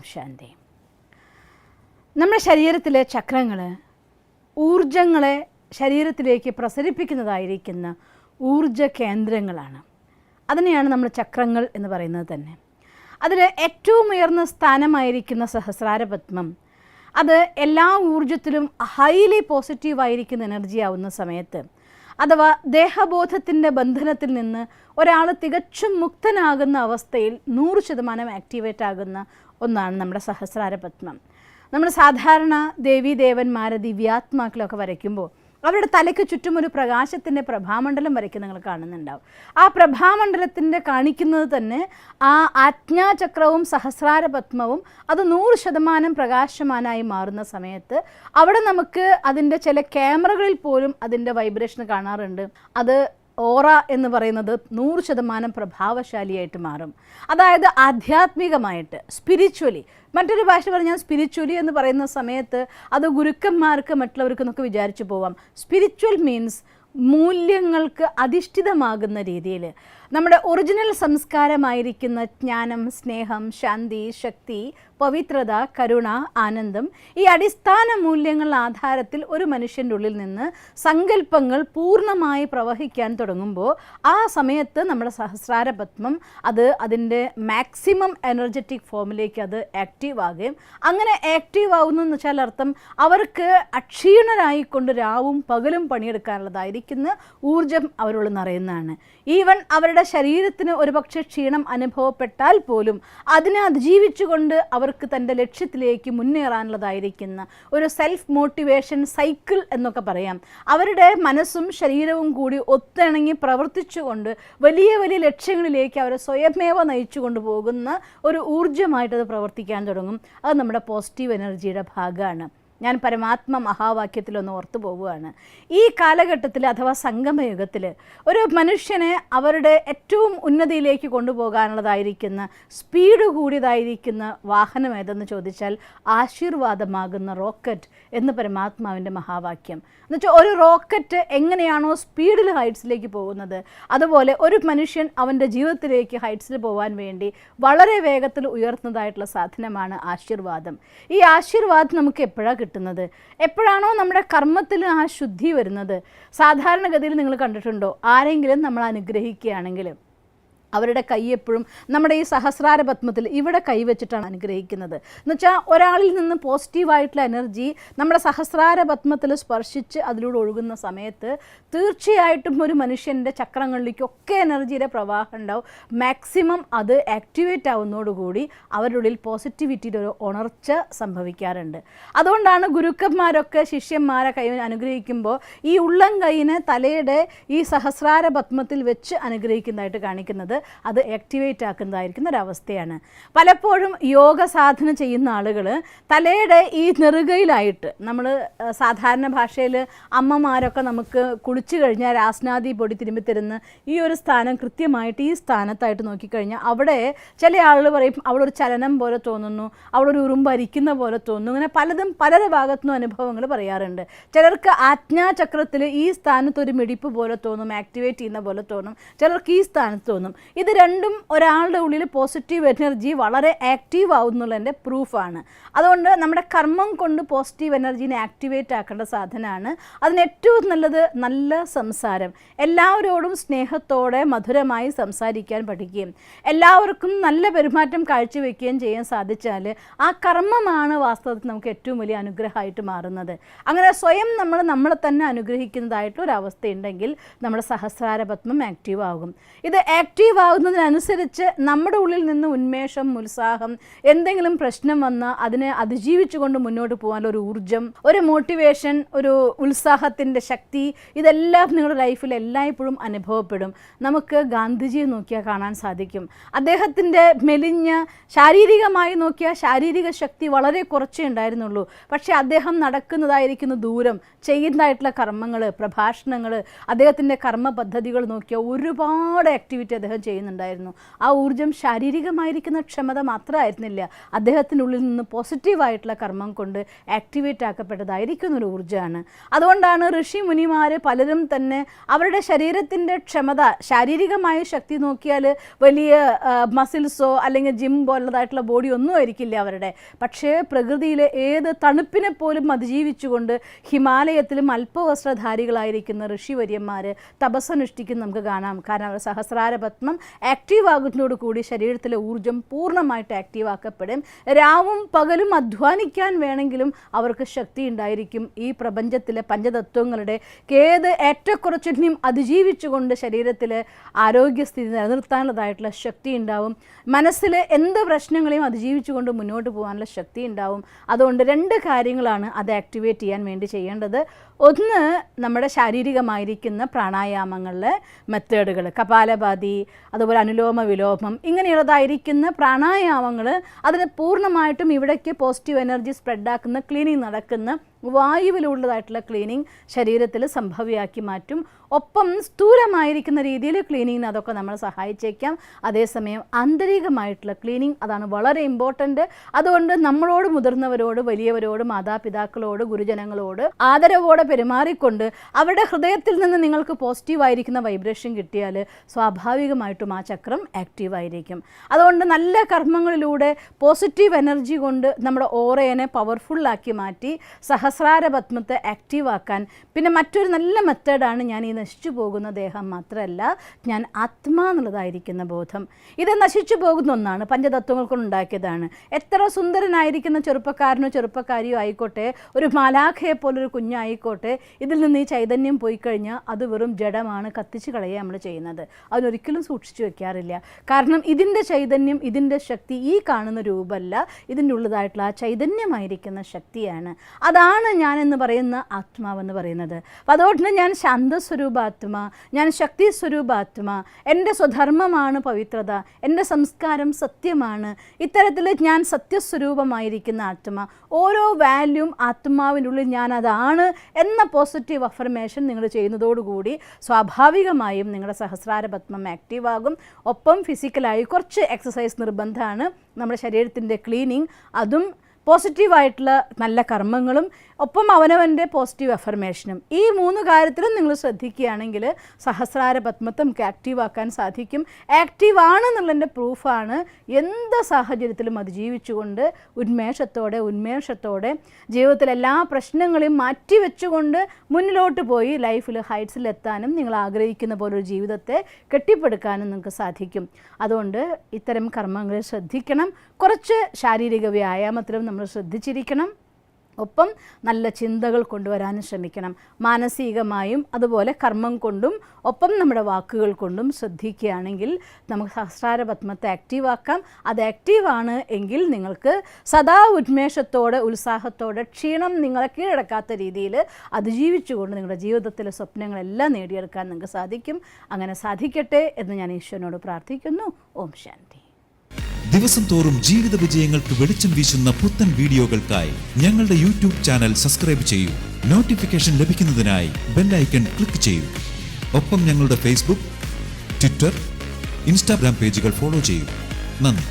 ഓം ശാന്തി. നമ്മുടെ ശരീരത്തിലെ ചക്രങ്ങൾ ഊർജങ്ങളെ ശരീരത്തിലേക്ക് പ്രസരിപ്പിക്കുന്നതായിരിക്കുന്ന ഊർജ കേന്ദ്രങ്ങളാണ്. അതിനെയാണ് നമ്മൾ ചക്രങ്ങൾ എന്ന് പറയുന്നത് തന്നെ. അതിൽ ഏറ്റവും ഉയർന്ന സ്ഥാനമായിരിക്കുന്ന സഹസ്രാരപത്മം, അത് എല്ലാ ഊർജത്തിലും ഹൈലി പോസിറ്റീവായിരിക്കുന്ന എനർജി ആവുന്ന സമയത്ത്, അഥവാ ദേഹബോധത്തിൻ്റെ ബന്ധനത്തിൽ നിന്ന് ഒരാൾ തികച്ചും മുക്തനാകുന്ന അവസ്ഥയിൽ 100% ആക്ടിവേറ്റ് ആകുന്ന ഒന്നാണ് നമ്മുടെ സഹസ്രാരപത്മം. നമ്മൾ സാധാരണ ദേവീദേവന്മാരെ ദിവ്യാത്മാക്കളൊക്കെ വരയ്ക്കുമ്പോൾ അവരുടെ തലയ്ക്ക് ചുറ്റും ഒരു പ്രകാശത്തിൻ്റെ പ്രഭാമണ്ഡലം വരയ്ക്കുന്ന നിങ്ങൾ കാണുന്നുണ്ടാവും. ആ പ്രഭാമണ്ഡലത്തിൻ്റെ കാണിക്കുന്നത് തന്നെ ആ ആജ്ഞാചക്രവും സഹസ്രാരപത്മവും അത് 100% പ്രകാശമാനായി മാറുന്ന സമയത്ത് അവിടെ നമുക്ക് അതിൻ്റെ ചില ക്യാമറകളിൽ പോലും അതിൻ്റെ വൈബ്രേഷൻ കാണാറുണ്ട്. അത് ഓറ എന്ന് പറയുന്നത് 100% പ്രഭാവശാലിയായിട്ട് മാറും. അതായത് ആധ്യാത്മികമായിട്ട്, സ്പിരിച്വലി, മറ്റൊരു ഭാഷ പറഞ്ഞാൽ സ്പിരിച്വലി എന്ന് പറയുന്ന സമയത്ത് അത് ഗുരുക്കന്മാർക്ക് മറ്റുള്ളവർക്കെന്നൊക്കെ വിചാരിച്ചു പോവാം. സ്പിരിച്വൽ മീൻസ് മൂല്യങ്ങൾക്ക് അധിഷ്ഠിതമാകുന്ന രീതിയിൽ നമ്മുടെ ഒറിജിനൽ സംസ്കാരമായിരിക്കുന്ന ജ്ഞാനം, സ്നേഹം, ശാന്തി, ശക്തി, പവിത്രത, കരുണ, ആനന്ദം, ഈ അടിസ്ഥാന മൂല്യങ്ങളുടെ ആധാരത്തിൽ ഒരു മനുഷ്യൻ്റെ ഉള്ളിൽ നിന്ന് സങ്കല്പങ്ങൾ പൂർണ്ണമായി പ്രവഹിക്കാൻ തുടങ്ങുമ്പോൾ ആ സമയത്ത് നമ്മുടെ സഹസ്രാരപത്മം അത് അതിൻ്റെ മാക്സിമം എനർജറ്റിക് ഫോമിലേക്ക് അത് ആക്റ്റീവ് ആകുകയും, അങ്ങനെ ആക്റ്റീവ് ആവുന്നു എന്ന് വെച്ചാൽ അർത്ഥം അവർക്ക് അക്ഷീണരായിക്കൊണ്ട് രാവും പകലും പണിയെടുക്കാനുള്ളതായിരിക്കുന്ന ഊർജം അവരുള്ളിൽ നിറയുന്നതാണ്. ഈവൻ അവരുടെ ശരീരത്തിന് ഒരുപക്ഷെ ക്ഷീണം അനുഭവപ്പെട്ടാൽ പോലും അതിനെ അതിജീവിച്ചുകൊണ്ട് അവർക്ക് തൻ്റെ ലക്ഷ്യത്തിലേക്ക് മുന്നേറാനുള്ളതായിരിക്കുന്ന ഒരു സെൽഫ് മോട്ടിവേഷൻ സൈക്കിൾ എന്നൊക്കെ പറയാം. അവരുടെ മനസ്സും ശരീരവും കൂടി ഒത്തിണങ്ങി പ്രവർത്തിച്ചുകൊണ്ട് വലിയ വലിയ ലക്ഷ്യങ്ങളിലേക്ക് അവരെ സ്വയമേവ നയിച്ചു കൊണ്ടുപോകുന്ന ഒരു ഊർജ്ജമായിട്ടത് പ്രവർത്തിക്കാൻ തുടങ്ങും. അത് നമ്മുടെ പോസിറ്റീവ് എനർജിയുടെ ഭാഗമാണ്. ഞാൻ പരമാത്മ മഹാവാക്യത്തിലൊന്ന് ഓർത്തു പോവുകയാണ്. ഈ കാലഘട്ടത്തിൽ അഥവാ സംഗമയുഗത്തിൽ ഒരു മനുഷ്യനെ അവരുടെ ഏറ്റവും ഉന്നതിയിലേക്ക് കൊണ്ടുപോകാനുള്ളതായിരിക്കുന്ന സ്പീഡ് കൂടിയതായിരിക്കുന്ന വാഹനം ഏതെന്ന് ചോദിച്ചാൽ ആശീർവാദമാകുന്ന റോക്കറ്റ് എന്ന് പരമാത്മാവിൻ്റെ മഹാവാക്യം. എന്നുവെച്ചാൽ ഒരു റോക്കറ്റ് എങ്ങനെയാണോ സ്പീഡിൽ ഹൈറ്റ്സിലേക്ക് പോകുന്നത്, അതുപോലെ ഒരു മനുഷ്യൻ അവൻ്റെ ജീവിതത്തിലേക്ക് ഹൈറ്റ്സിൽ പോകാൻ വേണ്ടി വളരെ വേഗത്തിൽ ഉയർത്തുന്നതായിട്ടുള്ള സാധനമാണ് ആശീർവാദം. ഈ ആശീർവാദം നമുക്ക് എപ്പോഴാണ് കിട്ടുന്നത്? എപ്പോഴാണോ നമ്മുടെ കർമ്മത്തിൽ ആ ശുദ്ധി വരുന്നത്. സാധാരണഗതിയിൽ നിങ്ങൾ കണ്ടിട്ടുണ്ടോ, ആരെങ്കിലും നമ്മൾ അനുഗ്രഹിക്കുകയാണെങ്കിൽ അവരുടെ കൈ എപ്പോഴും നമ്മുടെ ഈ സഹസ്രാരപത്മത്തിൽ ഇവിടെ കൈവച്ചിട്ടാണ് അനുഗ്രഹിക്കുന്നത്. എന്നുവെച്ചാൽ ഒരാളിൽ നിന്ന് പോസിറ്റീവായിട്ടുള്ള എനർജി നമ്മുടെ സഹസ്രാരപത്മത്തിൽ സ്പർശിച്ച് അതിലൂടെ ഒഴുകുന്ന സമയത്ത് തീർച്ചയായിട്ടും ഒരു മനുഷ്യൻ്റെ ചക്രങ്ങളിലേക്കൊക്കെ എനർജിയുടെ പ്രവാഹം ഉണ്ടാവും. മാക്സിമം അത് ആക്ടിവേറ്റ് ആവുന്നതോടുകൂടി അവരുടെ ഉള്ളിൽ പോസിറ്റിവിറ്റിയുടെ ഒരു ഉണർച്ച സംഭവിക്കാറുണ്ട്. അതുകൊണ്ടാണ് ഗുരുക്കന്മാരൊക്കെ ശിഷ്യന്മാരെ കൈ അനുഗ്രഹിക്കുമ്പോൾ ഈ ഉള്ളം കൈയിനെ തലയുടെ ഈ സഹസ്രാരപത്മത്തിൽ വെച്ച് അനുഗ്രഹിക്കുന്നതായിട്ട് കാണിക്കുന്നത്. അത് ആക്ടിവേറ്റ് ആക്കുന്നതായിരിക്കുന്ന ഒരവസ്ഥയാണ്. പലപ്പോഴും യോഗ സാധന ചെയ്യുന്ന ആളുകൾ തലയുടെ ഈ നെറുകയിലായിട്ട്, നമ്മൾ സാധാരണ ഭാഷയിൽ അമ്മമാരൊക്കെ നമുക്ക് കുളിച്ചു കഴിഞ്ഞാൽ രാസ്നാദി പൊടി തിരുമ്പി തരുന്ന ഈ ഒരു സ്ഥാനം കൃത്യമായിട്ട് ഈ സ്ഥാനത്തായിട്ട് നോക്കിക്കഴിഞ്ഞാൽ അവിടെ ചില ആളുകൾ പറയും അവിടെ ഒരു ചലനം പോലെ തോന്നുന്നു, അവിടെ ഒരു ഉറുമ്പരിക്കുന്ന പോലെ തോന്നുന്നു. അങ്ങനെ പലതും പലരുടെ ഭാഗത്തുനിന്നും അനുഭവങ്ങൾ പറയാറുണ്ട്. ചിലർക്ക് ആജ്ഞാചക്രത്തിൽ ഈ സ്ഥാനത്ത് ഒരു മിടിപ്പ് പോലെ തോന്നും, ആക്ടിവേറ്റ് ചെയ്യുന്ന പോലെ തോന്നും. ചിലർക്ക് ഈ സ്ഥാനത്ത് തോന്നും. ഇത് രണ്ടും ഒരാളുടെ ഉള്ളിൽ പോസിറ്റീവ് എനർജി വളരെ ആക്റ്റീവ് ആവുന്നുള്ളതിൻ്റെ പ്രൂഫാണ്. അതുകൊണ്ട് നമ്മുടെ കർമ്മം കൊണ്ട് പോസിറ്റീവ് എനർജീനെ ആക്ടിവേറ്റ് ആക്കേണ്ട സാധനമാണ്. അതിന് ഏറ്റവും നല്ലത് നല്ല സംസാരം, എല്ലാവരോടും സ്നേഹത്തോടെ മധുരമായി സംസാരിക്കാൻ പഠിക്കുകയും എല്ലാവർക്കും നല്ല പെരുമാറ്റം കാഴ്ചവെക്കുകയും ചെയ്യാൻ സാധിച്ചാൽ ആ കർമ്മമാണ് വാസ്തവത്തിൽ നമുക്ക് ഏറ്റവും വലിയ അനുഗ്രഹമായിട്ട് മാറുന്നത്. അങ്ങനെ സ്വയം നമ്മളെ തന്നെ അനുഗ്രഹിക്കുന്നതായിട്ടൊരവസ്ഥയുണ്ടെങ്കിൽ നമ്മുടെ സഹസ്രാരപത്മം ആക്റ്റീവ് ആകും. ഇത് ആക്റ്റീവ് ആവുന്നതിനനുസരിച്ച് നമ്മുടെ ഉള്ളിൽ നിന്ന് ഉന്മേഷം, ഉത്സാഹം, എന്തെങ്കിലും പ്രശ്നം വന്നാൽ അതിനെ അതിജീവിച്ചുകൊണ്ട് മുന്നോട്ട് പോകാനുള്ള ഒരു ഊർജം, ഒരു മോട്ടിവേഷൻ, ഒരു ഉത്സാഹത്തിൻ്റെ ശക്തി, ഇതെല്ലാം നിങ്ങളുടെ ലൈഫിൽ എല്ലായ്പ്പോഴും അനുഭവപ്പെടും. നമുക്ക് ഗാന്ധിജിയെ നോക്കിയാൽ കാണാൻ സാധിക്കും. അദ്ദേഹത്തിൻ്റെ മെലിഞ്ഞ ശാരീരികമായി നോക്കിയാൽ ശാരീരിക ശക്തി വളരെ കുറച്ചേ ഉണ്ടായിരുന്നുള്ളൂ. പക്ഷേ അദ്ദേഹം നടക്കുന്നതായിരിക്കുന്ന ദൂരം, ചെയ്യുന്നതായിട്ടുള്ള കർമ്മങ്ങൾ, പ്രഭാഷണങ്ങൾ, അദ്ദേഹത്തിൻ്റെ കർമ്മ പദ്ധതികൾ നോക്കിയാൽ ഒരുപാട് ആക്ടിവിറ്റി അദ്ദേഹം ചെയ്യുന്നുണ്ടായിരുന്നു. ആ ഊർജ്ജം ശാരീരികമായിരിക്കുന്ന ക്ഷമത മാത്രമായിരുന്നില്ല, അദ്ദേഹത്തിനുള്ളിൽ നിന്ന് പോസിറ്റീവായിട്ടുള്ള കർമ്മം കൊണ്ട് ആക്ടിവേറ്റ് ആക്കപ്പെട്ടതായിരിക്കുന്ന ഒരു ഊർജ്ജമാണ്. അതുകൊണ്ടാണ് ഋഷി മുനിമാർ പലരും തന്നെ അവരുടെ ശരീരത്തിൻ്റെ ക്ഷമത, ശാരീരികമായ ശക്തി നോക്കിയാൽ വലിയ മസിൽസോ അല്ലെങ്കിൽ ജിം പോലുള്ളതായിട്ടുള്ള ബോഡി ഒന്നും ആയിരിക്കില്ല അവരുടെ. പക്ഷേ പ്രകൃതിയിലെ ഏത് തണുപ്പിനെ പോലും അതിജീവിച്ചുകൊണ്ട് ഹിമാലയത്തിലും അല്പവസ്ത്രധാരികളായിരിക്കുന്ന ഋഷിവര്യന്മാർ തപസ്സനുഷ്ഠിക്കുന്ന നമുക്ക് കാണാം. കാരണം അവർ സഹസ്രാര പത്മം ആക്റ്റീവ് ആകുന്നതോടുകൂടി ശരീരത്തിലെ ഊർജ്ജം പൂർണ്ണമായിട്ട് ആക്റ്റീവ് ആക്കപ്പെടും. രാവും പകലും അധ്വാനിക്കാൻ വേണമെങ്കിലും അവർക്ക് ശക്തി ഉണ്ടായിരിക്കും. ഈ പ്രപഞ്ചത്തിലെ പഞ്ചതത്വങ്ങളുടെ ഏത് ഏറ്റക്കുറച്ചിനെയും അതിജീവിച്ചുകൊണ്ട് ശരീരത്തിൽ ആരോഗ്യസ്ഥിതി നിലനിർത്താനുള്ളതായിട്ടുള്ള ശക്തി ഉണ്ടാവും. മനസ്സിൽ എന്ത് പ്രശ്നങ്ങളെയും അതിജീവിച്ചുകൊണ്ട് മുന്നോട്ട് പോകാനുള്ള ശക്തി ഉണ്ടാവും. അതുകൊണ്ട് 2 കാര്യങ്ങളാണ് അത് ആക്ടിവേറ്റ് ചെയ്യാൻ വേണ്ടി ചെയ്യേണ്ടത്. ഒന്ന്, നമ്മുടെ ശാരീരികമായിരിക്കുന്ന പ്രാണായാമങ്ങളിലെ മെത്തേഡുകൾ, കപാലഭാതി, അതുപോലെ അനുലോമ വിലോമം, ഇങ്ങനെയുള്ളതായിരിക്കുന്ന പ്രാണായാമങ്ങൾ, അതിന് പൂർണ്ണമായിട്ടും ഇവിടേക്ക് പോസിറ്റീവ് എനർജി സ്പ്രെഡാക്കുന്ന ക്ലീനിങ് നടക്കുന്ന വായുവിലുള്ളതായിട്ടുള്ള ക്ലീനിങ് ശരീരത്തിൽ സംഭവ്യമാക്കി മാറ്റും. ഒപ്പം സ്ഥൂലമായിരിക്കുന്ന രീതിയിൽ ക്ലീനിങ്ങിന് അതൊക്കെ നമ്മൾ സഹായിച്ചേക്കാം. അതേസമയം ആന്തരികമായിട്ടുള്ള ക്ലീനിങ്, അതാണ് വളരെ ഇമ്പോർട്ടൻ്റ്. അതുകൊണ്ട് നമ്മളോട്, മുതിർന്നവരോട്, വലിയവരോട്, മാതാപിതാക്കളോട്, ഗുരുജനങ്ങളോട് ആദരവോടെ പെരുമാറിക്കൊണ്ട് അവരുടെ ഹൃദയത്തിൽ നിന്ന് നിങ്ങൾക്ക് പോസിറ്റീവായിരിക്കുന്ന വൈബ്രേഷൻ കിട്ടിയാൽ സ്വാഭാവികമായിട്ടും ആ ചക്രം ആക്റ്റീവായിരിക്കും. അതുകൊണ്ട് നല്ല കർമ്മങ്ങളിലൂടെ പോസിറ്റീവ് എനർജി കൊണ്ട് നമ്മുടെ ഓറയെ പവർഫുള്ളാക്കി മാറ്റി സഹസ്രാര പത്മത്തെ ആക്റ്റീവാക്കാൻ. പിന്നെ മറ്റൊരു നല്ല മെത്തേഡാണ് ഞാൻ ഈ നശിച്ചു പോകുന്ന ദേഹം മാത്രമല്ല, ഞാൻ ആത്മാ എന്നുള്ളതായിരിക്കുന്ന ബോധം. ഇത് നശിച്ചു പോകുന്ന ഒന്നാണ്, പഞ്ചതത്വങ്ങൾ കൊണ്ടുണ്ടാക്കിയതാണ്. എത്ര സുന്ദരനായിരിക്കുന്ന ചെറുപ്പക്കാരനോ ചെറുപ്പക്കാരിയോ ആയിക്കോട്ടെ, ഒരു മാലാഖയെ പോലൊരു കുഞ്ഞായിക്കോട്ടെ, ഇതിൽ നിന്ന് ഈ ചൈതന്യം പോയി കഴിഞ്ഞാൽ അത് വെറും ജഡമാണ്, കത്തിച്ച് കളയുക നമ്മൾ ചെയ്യുന്നത്. അതിനൊരിക്കലും സൂക്ഷിച്ചു വെക്കാറില്ല. കാരണം ഇതിൻ്റെ ചൈതന്യം, ഇതിൻ്റെ ശക്തി ഈ കാണുന്ന രൂപമല്ല, ഇതിൻ്റെ ഉള്ളതായിട്ടുള്ള ആ ചൈതന്യമായിരിക്കുന്ന ശക്തിയാണ്. അതാണ് ഞാനെന്ന് പറയുന്ന ആത്മാവെന്ന് പറയുന്നത്. അപ്പോൾ അതുകൊണ്ട് ഞാൻ ശാന്തസ്വരൂപാത്മാ, ഞാൻ ശക്തി സ്വരൂപാത്മാ, എൻ്റെ സ്വധർമ്മമാണ് പവിത്രത, എൻ്റെ സംസ്കാരം സത്യമാണ്, ഇത്തരത്തിൽ ഞാൻ സത്യസ്വരൂപമായിരിക്കുന്ന ആത്മാ, ഓരോ വാല്യൂം ആത്മാവിനുള്ളിൽ ഞാൻ അതാണ് എന്ന പോസിറ്റീവ് അഫർമേഷൻ നിങ്ങൾ ചെയ്യുന്നതോടുകൂടി സ്വാഭാവികമായും നിങ്ങളുടെ സഹസ്രാര പത്മം ആക്റ്റീവാകും. ഒപ്പം ഫിസിക്കലായി കുറച്ച് എക്സസൈസ് നിർബന്ധമാണ്. നമ്മുടെ ശരീരത്തിൻ്റെ ക്ലീനിങ്, അതും പോസിറ്റീവായിട്ടുള്ള നല്ല കർമ്മങ്ങളും, ഒപ്പം അവനവൻ്റെ പോസിറ്റീവ് അഫർമേഷനും, ഈ 3 കാര്യത്തിലും നിങ്ങൾ ശ്രദ്ധിക്കുകയാണെങ്കിൽ സഹസ്രാര പത്മത്തെ നമുക്ക് ആക്റ്റീവാക്കാൻ സാധിക്കും. ആക്റ്റീവാണെന്നുള്ളതിൻ്റെ പ്രൂഫാണ് എന്ത് സാഹചര്യത്തിലും അതിജീവിച്ചുകൊണ്ട് ഉന്മേഷത്തോടെ ജീവിതത്തിലെ എല്ലാ പ്രശ്നങ്ങളെയും മാറ്റിവെച്ചുകൊണ്ട് മുന്നിലോട്ട് പോയി ലൈഫിൽ ഹൈറ്റ്സിലെത്താനും നിങ്ങൾ ആഗ്രഹിക്കുന്ന പോലൊരു ജീവിതത്തെ കെട്ടിപ്പടുക്കാനും നിങ്ങൾക്ക് സാധിക്കും. അതുകൊണ്ട് ഇത്തരം കർമ്മങ്ങളിൽ ശ്രദ്ധിക്കണം. കുറച്ച് ശാരീരിക വ്യായാമത്തിലും നമ്മൾ ശ്രദ്ധിച്ചിരിക്കണം. ഒപ്പം നല്ല ചിന്തകൾ കൊണ്ടുവരാനും ശ്രമിക്കണം. മാനസികമായും അതുപോലെ കർമ്മം കൊണ്ടും ഒപ്പം നമ്മുടെ വാക്കുകൾ കൊണ്ടും ശ്രദ്ധിക്കുകയാണെങ്കിൽ നമുക്ക് സഹസ്രാര പത്മത്തെ ആക്റ്റീവാക്കാം. അത് ആക്റ്റീവാണ് എങ്കിൽ നിങ്ങൾക്ക് സദാ ഉന്മേഷത്തോടെ, ഉത്സാഹത്തോടെ, ക്ഷീണം നിങ്ങളെ കീഴടക്കാത്ത രീതിയിൽ അതിജീവിച്ചുകൊണ്ട് നിങ്ങളുടെ ജീവിതത്തിലെ സ്വപ്നങ്ങളെല്ലാം നേടിയെടുക്കാൻ നിങ്ങൾക്ക് സാധിക്കും. അങ്ങനെ സാധിക്കട്ടെ എന്ന് ഞാൻ ഈശ്വരനോട് പ്രാർത്ഥിക്കുന്നു. ഓം ശാന്തി. ദിവസം തോറും ജീവിത വിജയങ്ങൾക്ക് വെളിച്ചം വീശുന്ന പുത്തൻ വീഡിയോകൾക്കായി ഞങ്ങളുടെ യൂട്യൂബ് ചാനൽ സബ്സ്ക്രൈബ് ചെയ്യൂ. നോട്ടിഫിക്കേഷൻ ലഭിക്കുന്നതിനായി ബെൽ ഐക്കൺ ക്ലിക്ക് ചെയ്യൂ. ഒപ്പം ഞങ്ങളുടെ ഫേസ്ബുക്ക്, ട്വിറ്റർ, ഇൻസ്റ്റാഗ്രാം പേജുകൾ ഫോളോ ചെയ്യൂ. നന്ദി.